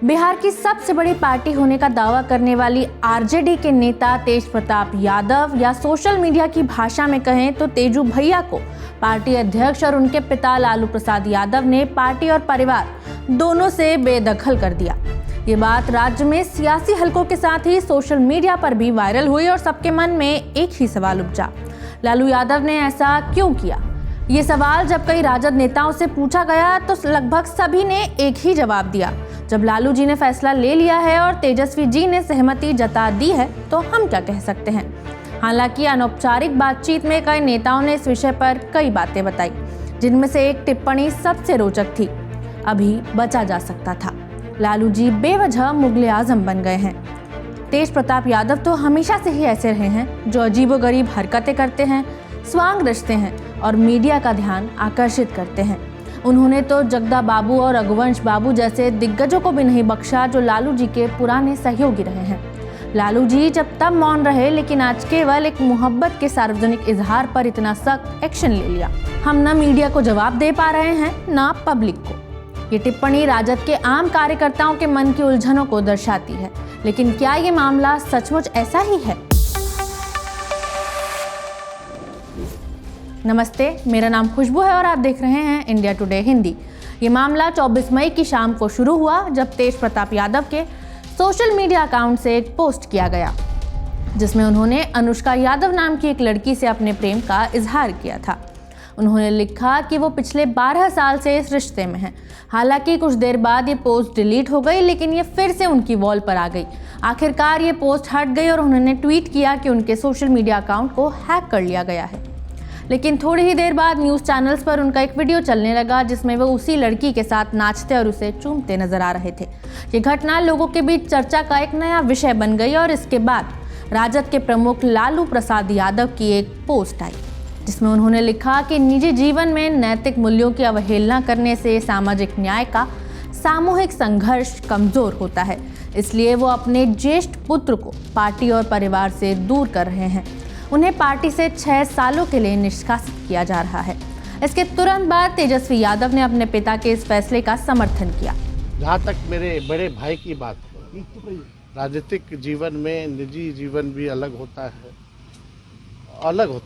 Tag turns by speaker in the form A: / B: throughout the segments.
A: बिहार की सबसे बड़ी पार्टी होने का दावा करने वाली आरजेडी के नेता तेज प्रताप यादव या सोशल मीडिया की भाषा में कहें तो तेजू भैया को पार्टी अध्यक्ष और उनके पिता लालू प्रसाद यादव ने पार्टी और परिवार दोनों से बेदखल कर दिया। ये बात राज्य में सियासी हलकों के साथ ही सोशल मीडिया पर भी वायरल हुई और सबके मन में एक ही सवाल उपजा, लालू यादव ने ऐसा क्यों किया? ये सवाल जब कई राजद नेताओं से पूछा गया तो लगभग सभी ने एक ही जवाब दिया, जब लालू जी ने फैसला ले लिया है और तेजस्वी जी ने सहमति जता दी है तो हम क्या कह सकते हैं। हालांकि अनौपचारिक बातचीत में कई नेताओं ने इस विषय पर कई बातें बताई, जिनमें से एक टिप्पणी सबसे रोचक थी। अभी बचा जा सकता था, लालू जी बेवजह मुगले आजम बन गए हैं। तेज प्रताप यादव तो हमेशा से ही ऐसे रहे हैं जो अजीबोगरीब हरकतें करते हैं, स्वांग रचते हैं और मीडिया का ध्यान आकर्षित करते हैं। उन्होंने तो जगदा बाबू और रघुवंश बाबू जैसे दिग्गजों को भी नहीं बख्शा जो लालू जी के पुराने सहयोगी रहे हैं। लालू जी जब तब मौन रहे, लेकिन आज केवल एक मोहब्बत के सार्वजनिक इजहार पर इतना सख्त एक्शन ले लिया। हम न मीडिया को जवाब दे पा रहे हैं न पब्लिक को। ये टिप्पणी राजद के आम कार्यकर्ताओं के मन की उलझनों को दर्शाती है, लेकिन क्या ये मामला सचमुच ऐसा ही है? नमस्ते, मेरा नाम खुशबू है और आप देख रहे हैं इंडिया टुडे हिंदी। ये मामला 24 मई की शाम को शुरू हुआ जब तेज प्रताप यादव के सोशल मीडिया अकाउंट से एक पोस्ट किया गया, जिसमें उन्होंने अनुष्का यादव नाम की एक लड़की से अपने प्रेम का इजहार किया था। उन्होंने लिखा कि वो पिछले 12 साल से इस रिश्ते में हैं। हालांकि कुछ देर बाद ये पोस्ट डिलीट हो गई, लेकिन ये फिर से उनकी वॉल पर आ गई। आखिरकार ये पोस्ट हट गई और उन्होंने ट्वीट किया कि उनके सोशल मीडिया अकाउंट को हैक कर लिया गया है। लेकिन थोड़ी ही देर बाद न्यूज़ चैनल्स पर उनका एक वीडियो चलने लगा, जिसमें वो उसी लड़की के साथ नाचते और उसे चूमते नजर आ रहे थे। ये घटना लोगों के बीच चर्चा का एक नया विषय बन गई और इसके बाद राजद के प्रमुख लालू प्रसाद यादव की एक पोस्ट आई, जिसमें उन्होंने लिखा कि निजी जीवन में नैतिक मूल्यों की अवहेलना करने से सामाजिक न्याय का सामूहिक संघर्ष कमजोर होता है। इसलिए वो अपने ज्येष्ठ पुत्र को पार्टी और परिवार से दूर कर रहे हैं। उन्हें पार्टी से 6 सालों के लिए निष्कासित किया जा रहा है। इसके तुरंत बाद तेजस्वी यादव ने अपने पिता के इस फैसले का समर्थन किया।
B: जहाँ तक मेरे बड़े भाई की बात है, राजनीतिक जीवन में निजी जीवन भी अलग होता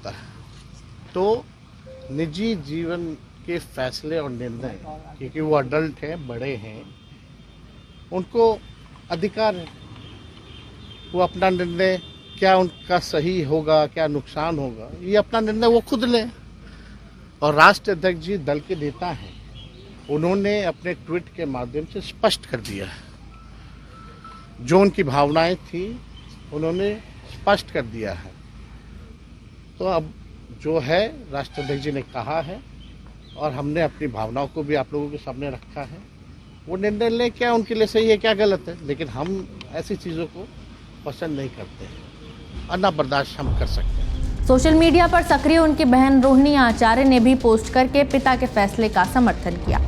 B: है। तो निजी जीवन के फैसले और निर्णय, क्योंकि वो अडल्ट हैं, बड़े हैं, उनको अधिकार है। वो अपना निर्णय, क्या उनका सही होगा, क्या नुकसान होगा, ये अपना निर्णय वो खुद लें। और राष्ट्रीय अध्यक्ष जी दल के नेता हैं, उन्होंने अपने ट्वीट के माध्यम से स्पष्ट कर दिया है। जो उनकी भावनाएं थी उन्होंने स्पष्ट कर दिया है। तो अब जो है राष्ट्रीय अध्यक्ष जी ने कहा है और हमने अपनी भावनाओं को भी आप लोगों के सामने रखा है। वो निर्णय लें, क्या उनके लिए सही है, क्या गलत है, लेकिन हम ऐसी चीज़ों को पसंद नहीं करते हैं और ना बर्दाश्त हम कर सकते हैं।
A: सोशल मीडिया पर सक्रिय उनकी बहन रोहिणी आचार्य ने भी पोस्ट करके पिता के फैसले का समर्थन किया।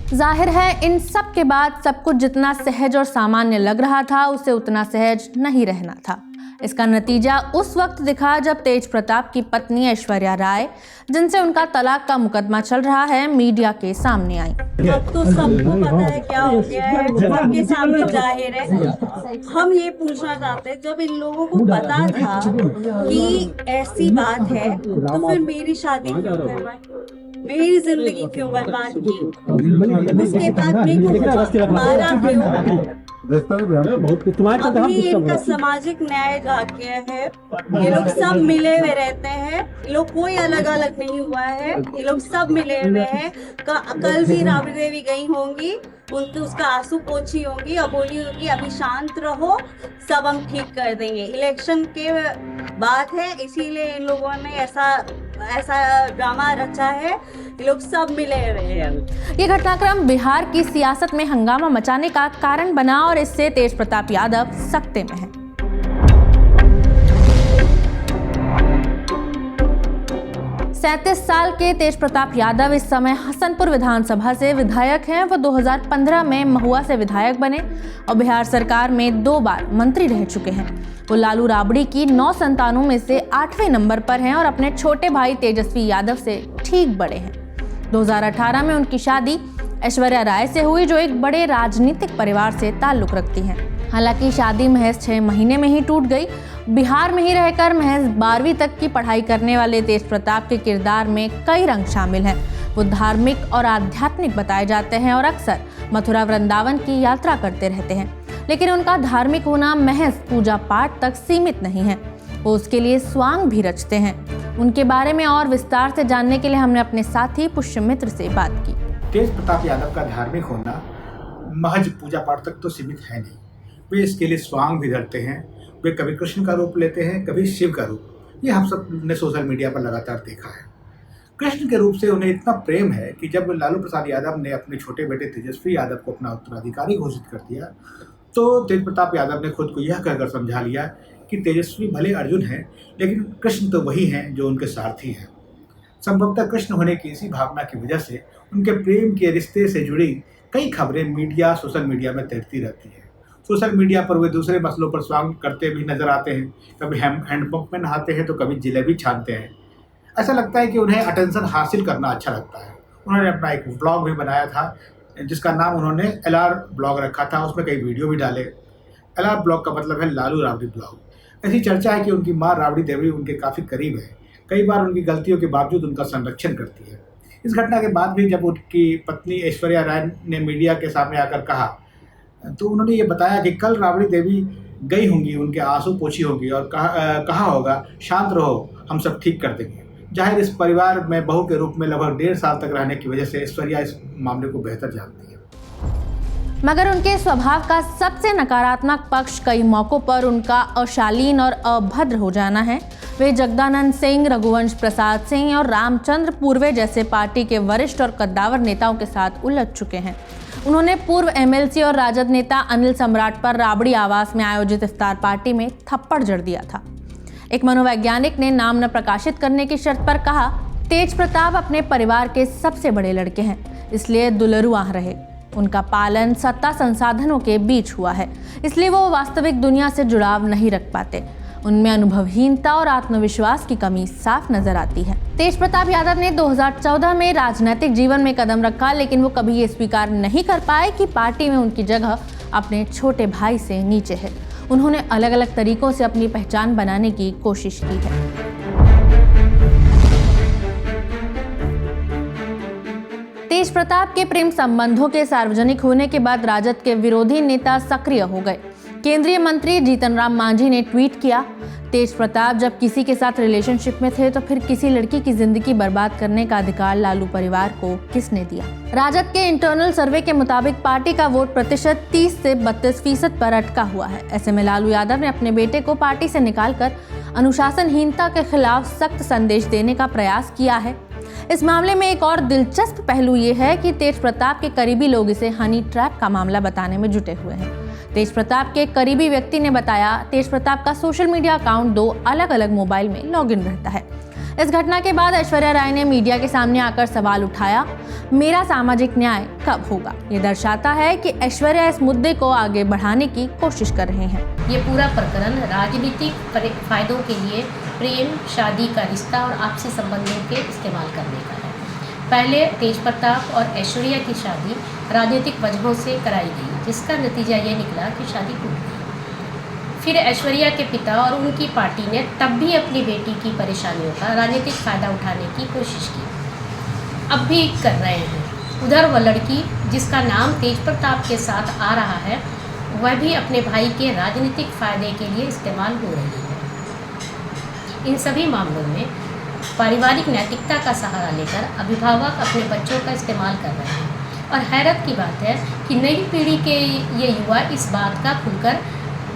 A: जाहिर है इन सब के बाद सब कुछ जितना सहज और सामान्य लग रहा था, उसे उतना सहज नहीं रहना था। इसका नतीजा उस वक्त दिखा जब तेज प्रताप की पत्नी ऐश्वर्या राय, जिनसे उनका तलाक का मुकदमा चल रहा है, मीडिया के सामने आई।
C: अब तो सबको पता है क्या हो गया है, सबके सामने जाहिर है। हम ये पूछना चाहते हैं, जब इन लोगों को पता था कि ऐसी बात है तो फिर मेरी शादी क्यों करवाई, मेरी जिंदगी क्यों बर्बाद की, उसके बाद मारा क्यों? अभी इनका सामाजिक न्याय जाग गया है। ये लोग सब मिले हुए रहते हैं, ये लोग कोई अलग अलग नहीं हुआ है, ये लोग सब मिले हुए हैं। कल भी राबड़ी देवी गई होंगी, उनके उसका आंसू पोछी होंगी और बोली होगी अभी शांत रहो, सब हम ठीक कर देंगे। इलेक्शन के बात है, इसीलिए इन लोगों ने ऐसा ड्रामा रचा है। ये लोग सब मिले हुए हैं।
A: ये घटनाक्रम बिहार की सियासत में हंगामा मचाने का कारण बना और इससे तेज प्रताप यादव सकते में हैं। 37 साल के तेज प्रताप यादव इस समय हसनपुर विधानसभा से विधायक हैं। वो 2015 में महुआ से विधायक बने और बिहार सरकार में 2 बार मंत्री रह चुके हैं। वो लालू राबड़ी की 9 संतानों में से 8वें नंबर पर हैं और अपने छोटे भाई तेजस्वी यादव से ठीक बड़े हैं। 2018 में उनकी शादी ऐश्वर्या राय से हुई, जो एक बड़े राजनीतिक परिवार से ताल्लुक रखती हैं। हालांकि शादी महज 6 महीने में ही टूट गई। बिहार में ही रहकर महज 12वीं तक की पढ़ाई करने वाले तेज प्रताप के किरदार में कई रंग शामिल हैं। वो धार्मिक और आध्यात्मिक बताए जाते हैं और अक्सर मथुरा वृंदावन की यात्रा करते रहते हैं। लेकिन उनका धार्मिक होना महज पूजा पाठ तक सीमित नहीं है, वो उसके लिए स्वांग भी रचते हैं। उनके बारे में और विस्तार से जानने के लिए हमने अपने साथी पुष्यमित्र से बात की।
D: तेज प्रताप यादव का धार्मिक होना महज पूजा पाठ तक तो सीमित है नहीं, वे इसके लिए स्वांग भी धरते हैं। वे कभी कृष्ण का रूप लेते हैं, कभी शिव का रूप। ये हम सब ने सोशल मीडिया पर लगातार देखा है। कृष्ण के रूप से उन्हें इतना प्रेम है कि जब लालू प्रसाद यादव ने अपने छोटे बेटे तेजस्वी यादव को अपना उत्तराधिकारी घोषित कर दिया, तो तेज प्रताप यादव ने खुद को यह कहकर समझा लिया कि तेजस्वी भले अर्जुन हैं, लेकिन कृष्ण तो वही हैं जो उनके सारथी हैं। संभवतः कृष्ण होने की इसी भावना की वजह से उनके प्रेम के रिश्ते से जुड़ी कई खबरें सोशल मीडिया में तैरती रहती है। सोशल मीडिया पर वे दूसरे मसलों पर स्वांग करते भी नजर आते हैं। कभी हैंडपंप में नहाते हैं तो कभी जिलेबी छानते हैं। ऐसा लगता है कि उन्हें अटेंशन हासिल करना अच्छा लगता है। उन्होंने अपना एक ब्लॉग भी बनाया था जिसका नाम उन्होंने LR ब्लॉग रखा था। उसमें कई वीडियो भी डाले। LR ब्लॉग का मतलब है लालू राबड़ी ब्लॉग। ऐसी चर्चा है कि उनकी माँ राबड़ी देवी उनके काफ़ी करीब है। कई बार उनकी गलतियों के बावजूद उनका संरक्षण करती है। इस घटना के बाद भी जब उनकी पत्नी ऐश्वर्या राय ने मीडिया के सामने आकर कहा, तो उन्होंने ये बताया कि कल राबड़ी देवी गई होंगी, उनके आंसू पोछी होंगी और कहा होगा शांत रहो, हम सब ठीक कर देंगे। जाहिर इस परिवार में बहू के रूप में लगभग 1.5 साल तक रहने की वजह से ऐश्वर्या इस मामले को बेहतर जानती है।
A: मगर उनके स्वभाव का सबसे नकारात्मक पक्ष कई मौकों पर उनका अशालीन और अभद्र हो जाना है। वे जगदानंद सिंह, रघुवंश प्रसाद सिंह और रामचंद्र पूर्वे जैसे पार्टी के वरिष्ठ और कद्दावर नेताओं के साथ उलझ चुके हैं। उन्होंने पूर्व MLC और राजद नेता अनिल सम्राट पर राबड़ी आवास में आयोजित इफ्तार पार्टी में थप्पड़ जड़ दिया था। एक मनोवैज्ञानिक ने नाम न प्रकाशित करने की शर्त पर कहा, तेज प्रताप अपने परिवार के सबसे बड़े लड़के हैं, इसलिए दुलरुआ रहे। उनका पालन सत्ता संसाधनों के बीच हुआ है, इसलिए वो वास्तविक दुनिया से जुड़ाव नहीं रख पाते। उनमें अनुभवहीनता और आत्मविश्वास की कमी साफ नजर आती है। तेज प्रताप यादव ने 2014 में राजनीतिक जीवन में कदम रखा, लेकिन वो कभी ये स्वीकार नहीं कर पाए कि पार्टी में उनकी जगह अपने छोटे भाई से नीचे है। उन्होंने अलग अलग तरीकों से अपनी पहचान बनाने की कोशिश की है। तेज प्रताप के प्रेम संबंधों के सार्वजनिक होने के बाद राजद के विरोधी नेता सक्रिय हो गए। केंद्रीय मंत्री जीतन राम मांझी ने ट्वीट किया, तेज प्रताप जब किसी के साथ रिलेशनशिप में थे तो फिर किसी लड़की की जिंदगी बर्बाद करने का अधिकार लालू परिवार को किसने दिया। राजद के इंटरनल सर्वे के मुताबिक पार्टी का वोट प्रतिशत 30 से 32% पर अटका हुआ है। ऐसे में लालू यादव ने अपने बेटे को पार्टी से निकालकर अनुशासनहीनता के खिलाफ सख्त संदेश देने का प्रयास किया है। इस मामले में एक और दिलचस्प पहलू ये है कि तेज प्रताप के करीबी लोग इसे हनी ट्रैप का मामला बताने में जुटे हुए हैं। तेज प्रताप के करीबी व्यक्ति ने बताया, तेज प्रताप का सोशल मीडिया अकाउंट 2 अलग अलग मोबाइल में लॉगिन रहता है। इस घटना के बाद ऐश्वर्या राय ने मीडिया के सामने आकर सवाल उठाया, मेरा सामाजिक न्याय कब होगा? ये दर्शाता है कि ऐश्वर्या इस मुद्दे को आगे बढ़ाने की कोशिश कर रहे हैं।
E: ये पूरा प्रकरण राजनीतिक फायदों के लिए प्रेम, शादी का रिश्ता और आपसी संबंधों के इस्तेमाल करने का है। पहले तेज प्रताप और ऐश्वर्या की शादी राजनीतिक वजहों से कराई गई, जिसका नतीजा ये निकला कि शादी टूट गई। फिर ऐश्वर्या के पिता और उनकी पार्टी ने तब भी अपनी बेटी की परेशानियों का राजनीतिक फ़ायदा उठाने की कोशिश की, अब भी कर रहे हैं। उधर वह लड़की जिसका नाम तेज प्रताप के साथ आ रहा है, वह भी अपने भाई के राजनीतिक फ़ायदे के लिए इस्तेमाल हो रही है। इन सभी मामलों में पारिवारिक नैतिकता का सहारा लेकर अभिभावक अपने बच्चों का इस्तेमाल कर रहे हैं। और हैरत की बात है कि नई पीढ़ी के ये युवा इस बात का खुलकर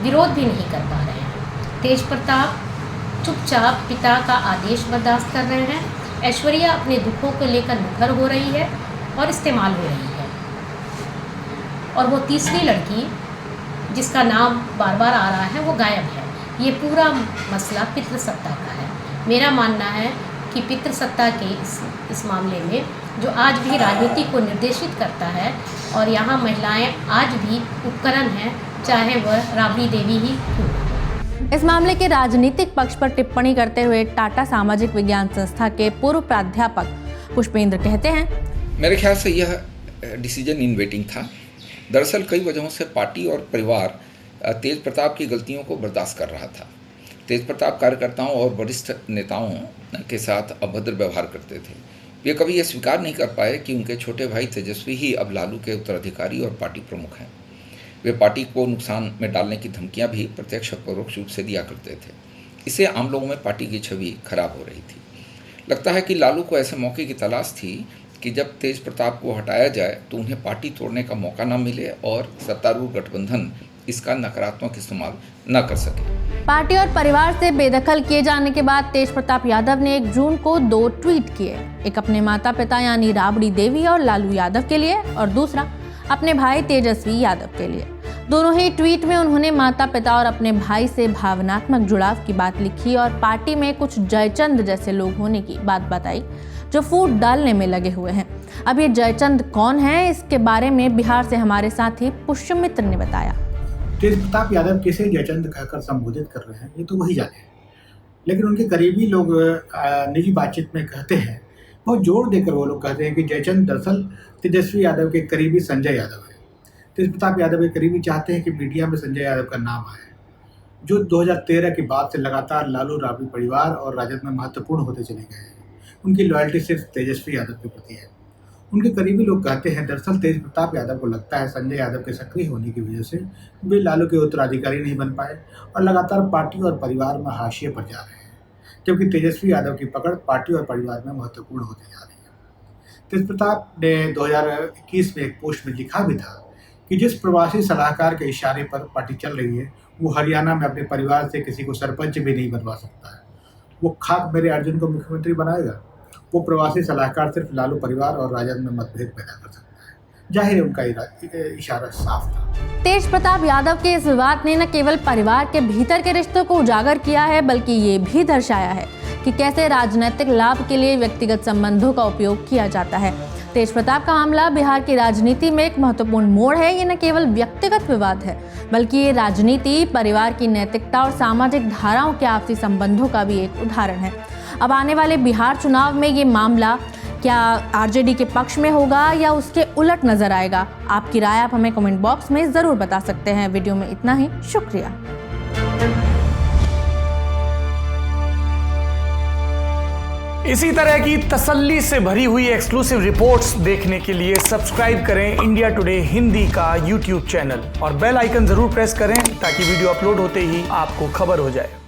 E: विरोध भी नहीं कर पा रहे हैं। तेज प्रताप चुपचाप पिता का आदेश बर्दाश्त कर रहे हैं। ऐश्वर्या अपने दुखों को लेकर मुखर हो रही है और इस्तेमाल हो रही है। और वो तीसरी लड़की जिसका नाम बार बार आ रहा है, वो गायब है। ये पूरा मसला पितृसत्ता का है। मेरा मानना है कि पितृसत्ता के इस मामले में जो आज भी राजनीति को निर्देशित करता है, और यहाँ महिलाएं आज भी उपकरण हैं, चाहे वह राबड़ी देवी ही क्यों हो।
A: इस मामले के राजनीतिक पक्ष पर टिप्पणी करते हुए टाटा सामाजिक विज्ञान संस्था के पूर्व प्राध्यापक पुष्पेंद्र कहते हैं,
F: मेरे ख्याल से यह डिसीजन इन वेटिंग था। दरअसल कई वजहों से पार्टी और परिवार तेज प्रताप की गलतियों को बर्दाश्त कर रहा था। तेज प्रताप कार्यकर्ताओं और वरिष्ठ नेताओं के साथ अभद्र व्यवहार करते थे। वे कभी यह स्वीकार नहीं कर पाए कि उनके छोटे भाई तेजस्वी ही अब लालू के उत्तराधिकारी और पार्टी प्रमुख हैं। वे पार्टी को नुकसान में डालने की धमकियां भी प्रत्यक्ष और परोक्ष रूप से दिया करते थे। इससे आम लोगों में पार्टी की छवि खराब हो रही थी। लगता है कि लालू को ऐसे मौके की तलाश थी कि जब तेज प्रताप को हटाया जाए तो उन्हें पार्टी तोड़ने का मौका न मिले और सत्तारूढ़ गठबंधन इसका नकारात्मक इस्तेमाल न कर सके।
A: पार्टी और परिवार से बेदखल किए जाने के बाद तेज प्रताप यादव ने 1 जून को 2 ट्वीट किए। एक अपने माता पिता यानी राबड़ी देवी और लालू यादव के लिए और दूसरा अपने भाई तेजस्वी यादव के लिए। दोनों ही ट्वीट में उन्होंने माता पिता और अपने भाई से भावनात्मक जुड़ाव की बात लिखी और पार्टी में कुछ जयचंद जैसे लोग होने की बात बताई जो फूट डालने में लगे हुए हैं। अब ये जयचंद कौन है, इसके बारे में बिहार से हमारे साथी पुष्यमित्र ने बताया।
D: तेज प्रताप यादव किसे जयचंद कहकर संबोधित कर रहे हैं ये तो वही जाने, लेकिन उनके करीबी लोग निजी बातचीत में कहते हैं, बहुत जोर देकर वो लोग कहते हैं कि जयचंद दरअसल तेजस्वी यादव के करीबी संजय यादव है। तेज प्रताप यादव के करीबी चाहते हैं कि मीडिया में संजय यादव का नाम आए, जो 2013 के बाद से लगातार लालू राबड़ी परिवार और राजद में महत्वपूर्ण होते चले गए हैं। उनकी लॉयल्टी सिर्फ तेजस्वी यादव के प्रति है। उनके करीबी लोग कहते हैं दरअसल तेज प्रताप यादव को लगता है संजय यादव के सक्रिय होने की वजह से वे लालू के उत्तराधिकारी नहीं बन पाए और लगातार पार्टी और परिवार में हाशिए पर जा रहे हैं, जबकि तेजस्वी यादव की पकड़ पार्टी और परिवार में महत्वपूर्ण होती जा रही है। तेज प्रताप ने 2021 में एक पोस्ट में लिखा भी था कि जिस प्रवासी सलाहकार के इशारे पर पार्टी चल रही है वो हरियाणा में अपने परिवार से किसी को सरपंच भी नहीं बनवा सकता है। वो खाक मेरे अर्जुन को मुख्यमंत्री बनाएगा। वो प्रवासी सलाहकार सिर्फ लालू परिवार और राजद में मतभेद पैदा कर सकता है। जाहिर है उनका इशारा साफ था।
A: तेज प्रताप यादव के इस विवाद ने न केवल परिवार के भीतर के रिश्तों को उजागर किया है, बल्कि ये भी दर्शाया है कि कैसे राजनीतिक लाभ के लिए व्यक्तिगत संबंधों का उपयोग किया जाता है। तेज प्रताप का मामला बिहार की राजनीति में एक महत्वपूर्ण मोड़ है। ये न केवल व्यक्तिगत विवाद है, बल्कि ये राजनीति, परिवार की नैतिकता और सामाजिक धाराओं के आपसी संबंधों का भी एक उदाहरण है। अब आने वाले बिहार चुनाव में ये मामला क्या आरजेडी के पक्ष में होगा या उसके उलट नजर आएगा? आपकी राय आप हमें कमेंट बॉक्स में जरूर बता सकते हैं। वीडियो में इतना ही, शुक्रिया।
G: इसी तरह की तसल्ली से भरी हुई एक्सक्लूसिव रिपोर्ट्स देखने के लिए सब्सक्राइब करें इंडिया टुडे हिंदी का यूट्यूब चैनल और बेल आइकन जरूर प्रेस करें ताकि वीडियो अपलोड होते ही आपको खबर हो जाए।